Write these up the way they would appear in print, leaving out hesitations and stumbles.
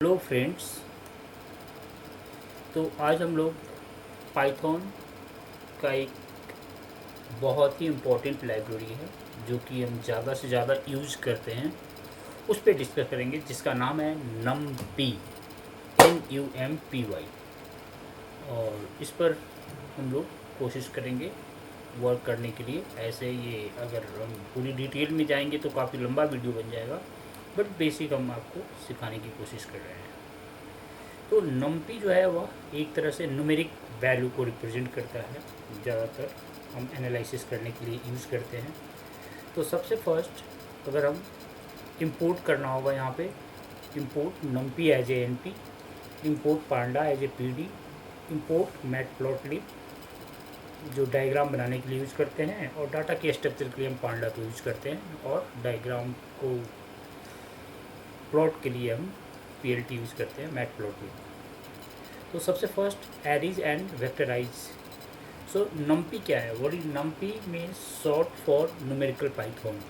Hello friends. तो आज हम लोग पाइथन का एक बहुत ही इम्पोर्टेंट लाइब्रेरी है जो कि हम ज़्यादा से ज़्यादा यूज करते हैं, उस पर डिस्कस करेंगे, जिसका नाम है NumPy, NUMPY। और इस पर हम लोग कोशिश करेंगे वर्क करने के लिए। ऐसे ये अगर हम पूरी डिटेल में जाएंगे तो काफ़ी लंबा वीडियो बन जाएगा, बट बेसिक हम आपको सिखाने की कोशिश कर रहे हैं। तो NumPy जो है वह एक तरह से न्यूमेरिक वैल्यू को रिप्रेजेंट करता है, ज़्यादातर हम एनालिसिस करने के लिए यूज़ करते हैं। तो सबसे फर्स्ट अगर हम इंपोर्ट करना होगा, यहाँ पे import NumPy as a NP, import panda as a PD, import matplotlib जो डायग्राम बनाने के लिए यूज़ करते हैं, और डाटा के स्ट्रक्चर के लिए हम पांडा को यूज़ करते हैं, और डायग्राम को प्लॉट के लिए हम PLT यूज़ करते हैं, मैटप्लॉटलिब। तो सबसे first Aries and vectorise. So NumPy क्या है? What is NumPy means short for numerical Python.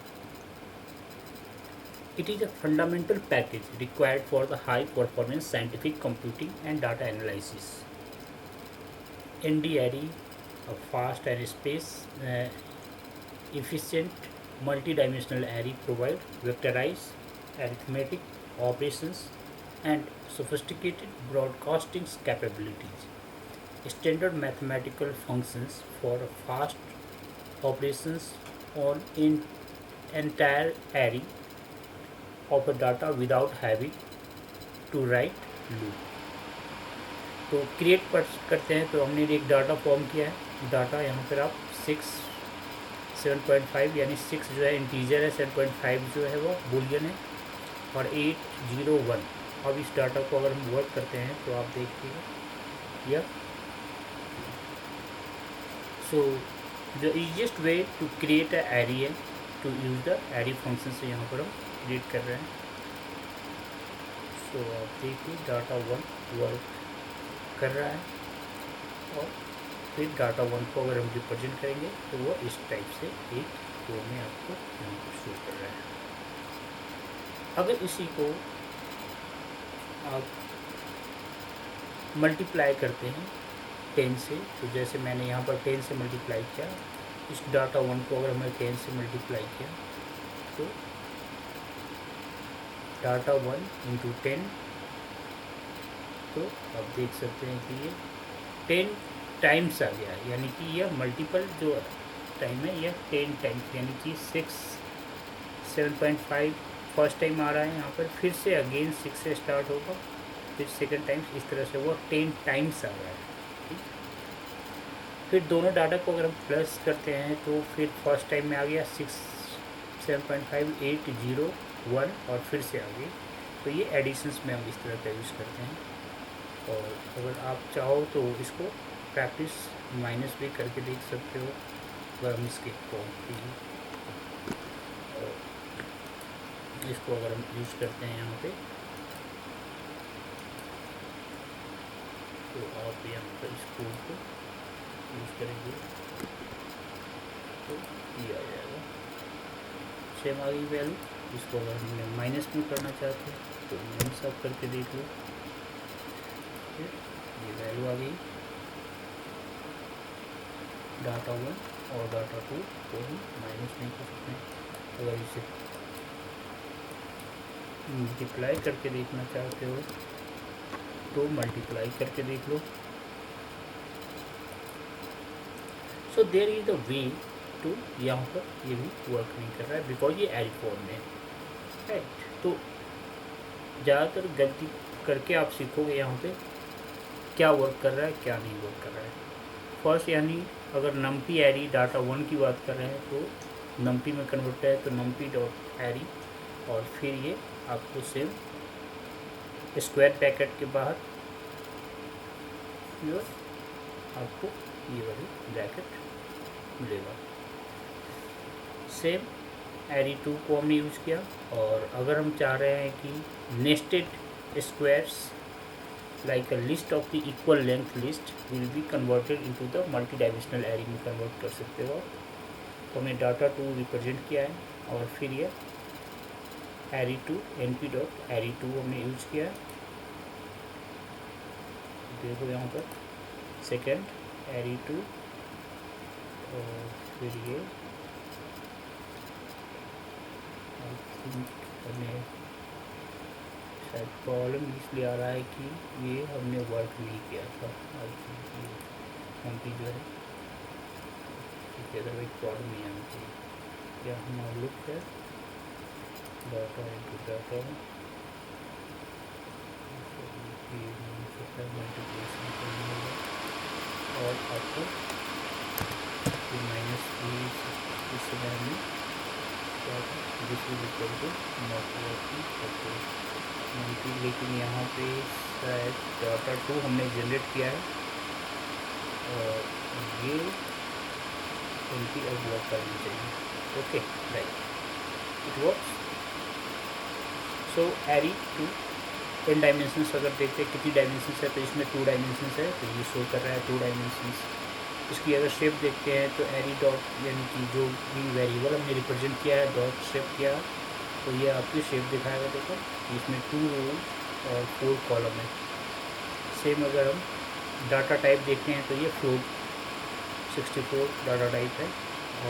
It is a fundamental package required for the high performance scientific computing and data analysis. ND-Array, a fast and space efficient multi-dimensional array, provide vectorized arithmetic operations and sophisticated broadcasting capabilities. Standard mathematical functions for fast operations on an entire array of data without having to write loop। तो create करते हैं, तो हमने एक data form किया है। Data यहाँ पर आप 7.5 यानी 6 जो है इंटीजर है, 7.5 जो है वो बूलियन है, और 801। अब इस डाटा को अगर हम वर्क करते हैं तो आप देखिए यह। So the easiest way to create a array है to use the array function से यहाँ पर हम क्रिएट कर रहे हैं। सो आप देखिए डाटा 1 वर्क कर रहा है, और फिर डाटा 1 को अगर हम रिप्रेजेंट करेंगे तो वो इस टाइप से एक रो में आपको यहाँ पर शो कर रहा है। अगर इसी को आप मल्टीप्लाई करते हैं 10 से, तो जैसे मैंने यहाँ पर 10 से मल्टीप्लाई किया, इस डाटा 1 को अगर हमने 10 से मल्टीप्लाई किया तो डाटा 1 इंटू 10, तो आप देख सकते हैं कि ये 10 टाइम्स आ गया, यानी कि यह मल्टीपल जो टाइम है यह 10 टाइम्स, यानी कि 7.5 फर्स्ट टाइम आ रहा है यहाँ पर, फिर से अगेन 6 से स्टार्ट होगा, फिर सेकंड टाइम्स, इस तरह से वो 10 टाइम्स आ रहा है। ठीक, फिर दोनों डाटा को अगर हम प्लस करते हैं तो फिर फर्स्ट टाइम में आ गया 7.5, 8, 0, 1, और फिर से आ गई। तो ये एडिशंस में हम इस तरह का यूज़ करते हैं। और अगर आप चाहो तो इसको प्रैक्टिस माइनस भी करके देख सकते हो, अगर हम इसके इसको अगर हम यूज़ करते हैं यहाँ पे, तो आप यहाँ पर इस कोड को यूज़ करेंगे तो ये आ जाएगा, सेम आ गई वैल्यू। इसको अगर हमने माइनस में करना चाहते हैं तो माइनस आप करके देख लो, ये वैल्यू आ गई डाटा 1, और डाटा 2 को हम माइनस नहीं कर सकते हैं। अगर इसे मल्टीप्लाई करके देखना चाहते हो तो मल्टीप्लाई करके देख लो। So there is the way to, यहाँ पर ये भी वर्क नहीं कर रहा है बिकॉज ये एरे फॉर्म में है। तो ज़्यादातर गलती करके आप सीखोगे यहाँ पे क्या वर्क कर रहा है, क्या नहीं वर्क कर रहा है। फर्स्ट यानी अगर NumPy एरे डाटा 1 की बात कर रहे हैं तो NumPy में कन्वर्ट है तो NumPy.array, और फिर ये आपको सेम स्क्वायर ब्रैकेट के बाहर आपको ये वाली ब्रैकेट मिलेगा। सेम एरे 2 को हमने यूज़ किया, और अगर हम चाह रहे हैं कि nested squares like a list of the equal length list will be converted into the multi-dimensional array में कन्वर्ट कर सकते हो। तो हमने डाटा 2 रिप्रेजेंट किया है, और फिर ये array2 np.array2 हमने यूज़ किया है, देखो यहाँ पर सेकेंड एरी 2 और फिर ये आई थिंक हमें शायद प्रॉब्लम इसलिए आ रहा है कि ये हमने वर्क नहीं किया था। आई थिंक ये हमकी जो है अदरवाइज प्रॉब्लम नहीं आनी चाहिए। क्या हम लुक है डाटा इंटू डाटा मल्टीप्लिकेशन करना होगा और आपको माइनस इस समय हमें this is equal to not working, लेकिन यहाँ पे शायद डाटा 2 हमने जनरेट किया है और ये उनकी अब वर्क करनी चाहिए। Okay right, it works. So array 2 in dimensions अगर देखते हैं कितनी डायमेंशंस है तो इसमें 2 डायमेंशंस है, तो ये शो कर रहा है 2 डायमेंशंस। इसकी अगर शेप देखते हैं तो एरी डॉट यानी कि जो भी वेरिएबल हमने रिप्रेजेंट किया है डॉट शेप किया तो ये आपकी शेप दिखाएगा। देखो इसमें 2 रो और 4 कॉलम है। सेम अगर हम डाटा टाइप देखते हैं तो ये फ्लोट 64 डाटा टाइप है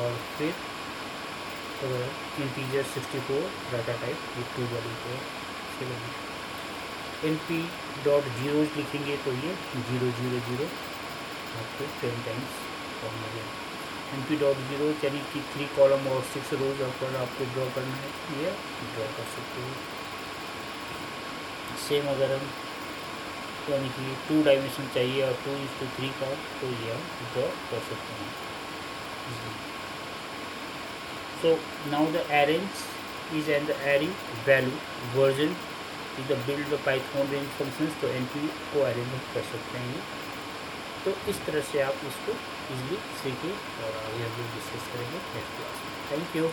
और फिर अगर इंटीजर 64 डाटा टाइप ये 2 वाली को NP डॉट जीरोज लिखेंगे तो ये 0 0 0 आपको 10 टाइम्स फॉर्म मिलेगा। NP डॉट जीरो यानी कि 3 कॉलम और 6 रोज अगर आपको ड्रॉ करना है तो ये ड्रॉ कर सकते हो। सेम अगर हम यानी कि 2 डायमेंशन चाहिए और 2:3 का तो ये हम ड्रॉ कर सकते हैं। So now the arrange is and the array value version is the build the Python range functions, तो NP को अरेंज कर सकते हैं। तो इस तरह से आप इसको इजीली सीखिए और आगे हम डिस्कस करेंगे नेक्स्ट क्लास में। Thank you.